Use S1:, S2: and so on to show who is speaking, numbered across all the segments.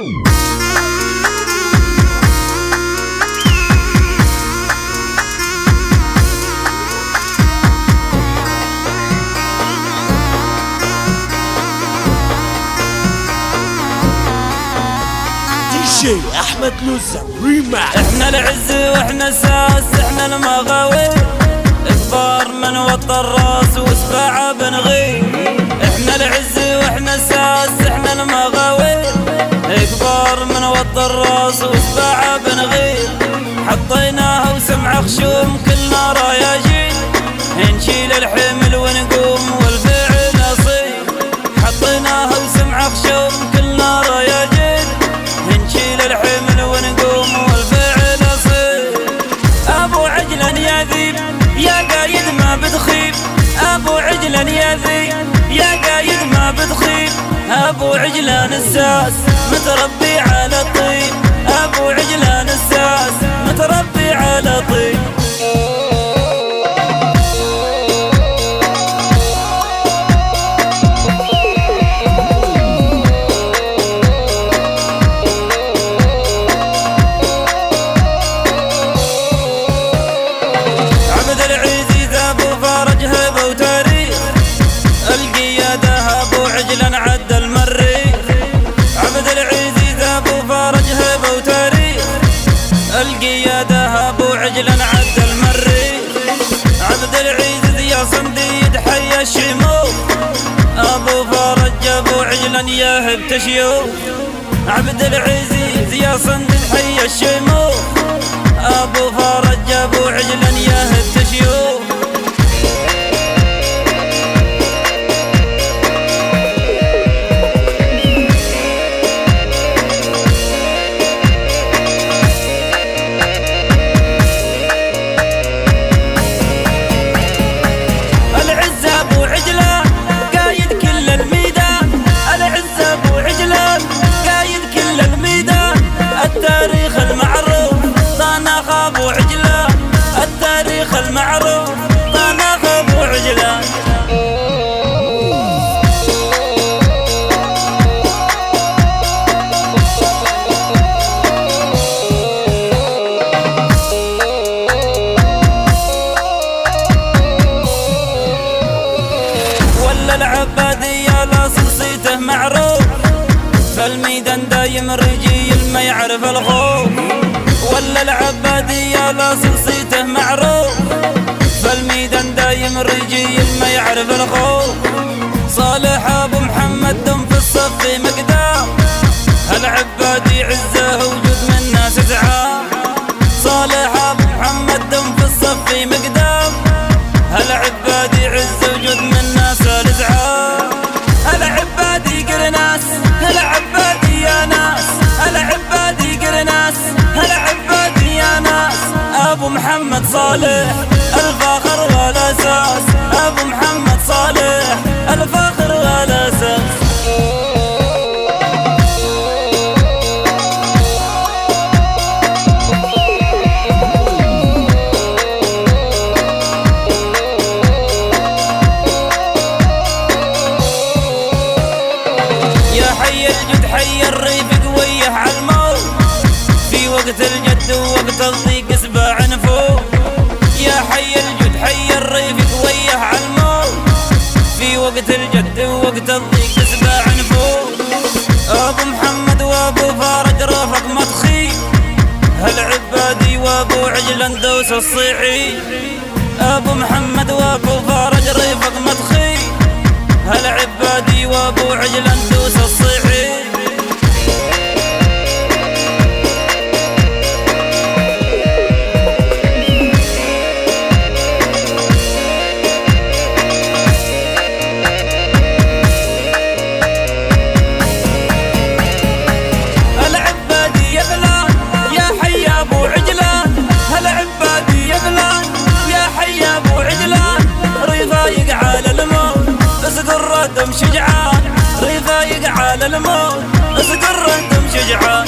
S1: DJ احمد لوزة ريماكس.
S2: احنا العز واحنا الساس، احنا المغاوي، اكبر من وطى الراس وسباعة بنغير. احنا العز واحنا الساس، احنا المغاوي، اكبر من وطى الراس وسباعة بنغير. حطيناها وسمع خشوم كلنا راياجين، نشيل الحمل ونقوم والفعل اصيل. حطيناها وسمع خشوم كلنا راياجين، نشيل الحمل ونقوم والفعل اصيل. ابو عجلان يا ذيب يا قايد ما بتخيب، ابو عجلان يا ذيب يا قايد ما بتخيب. ابو عجلان الساس متربي على الطيب، ابو عجلان الساس متربي على طيب. عبد العزيز ابو فرج هبه وتاريخ، القياده ابو عجلان عد المريخ. عبد العزيز ابو فرج هبه وتاريخ، القياده ابو عجلان عد المريخ. عبد العزيز يا صنديد حي الشموخ، ابو فرج ابو عجلان يا هبت شيوخ. عبد العزيز يا صنديد حي الشموخ، ابو فرج ابو عجلان يا هبت شيوخ. العز ابو عجلان قايد كل الميدان، العز ابو عجلان قايد كل الميدان. التاريخ المعروف طناخ ابو عجلان، التاريخ المعروف طناخ ابو عجلان. ولا العبادي يا لاصق صيته معروف، فالميدان دايم رجيل ما يعرف الخوف. ولا العبادي يا لاصق صيته معروف، فالميدان دايم رجيل ما يعرف الخوف. صالح ابو محمد دم في الصف مقدام، العبادي عزه وجود من ناس زعام. صالح ابو محمد دم في الصف مقدام، العبادي عزه وجود من ناس الزعام. العبادي قرناس، العبادي يا ناس، العبادي قرناس، العبادي يا ناس. ابو محمد صالح الفاخر والاساس، ابو محمد صالح الفاخر والاساس. يا حي الجد حي الريفق ويه عالموت، في وقت الجد ووقت الضيق سباع نفوق. يا حي الجد حي الريفق ويه عالموت، في وقت الجد ووقت الضيق سباع نفوق. ابو محمد وابو فرج رافق مطخي، العبادي وابو عجلان دوس الصيعي. ابو محمد وابو فرج رافق مطخي، العبادي وابو عجلان دوس الصيعي. العبادي يا غلان يا حي ابو عجلان، العبادي يا غلان يا حي ابو عجلان. رفايق على الموت اسقر دم شجعان، رفايق على الموت اسقر دم شجعان.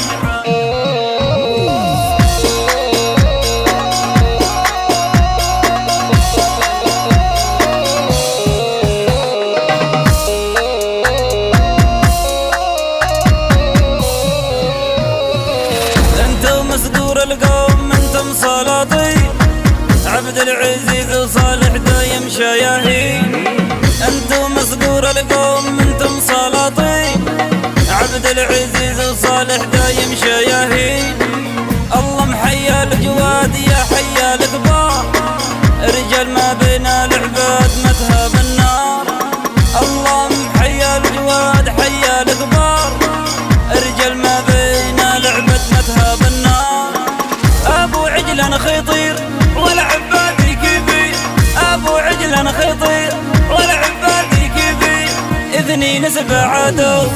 S2: العزيز وصالح دايم شياهين، انتم مصقور القوم انتم سلاطين. عبد العزيز وصالح دايم شياهين، الله محيا الجواد يا حيا الكبار، رجال ما بين العباد متها بالنار. الله محيا الجواد حيا الكبار، رجال ما بين العباد متها بالنار. ابو عجلان خطير ولا عبادي كبير، ابو عجلان خطير ولا عبادي كبير، اثنين سبع عدو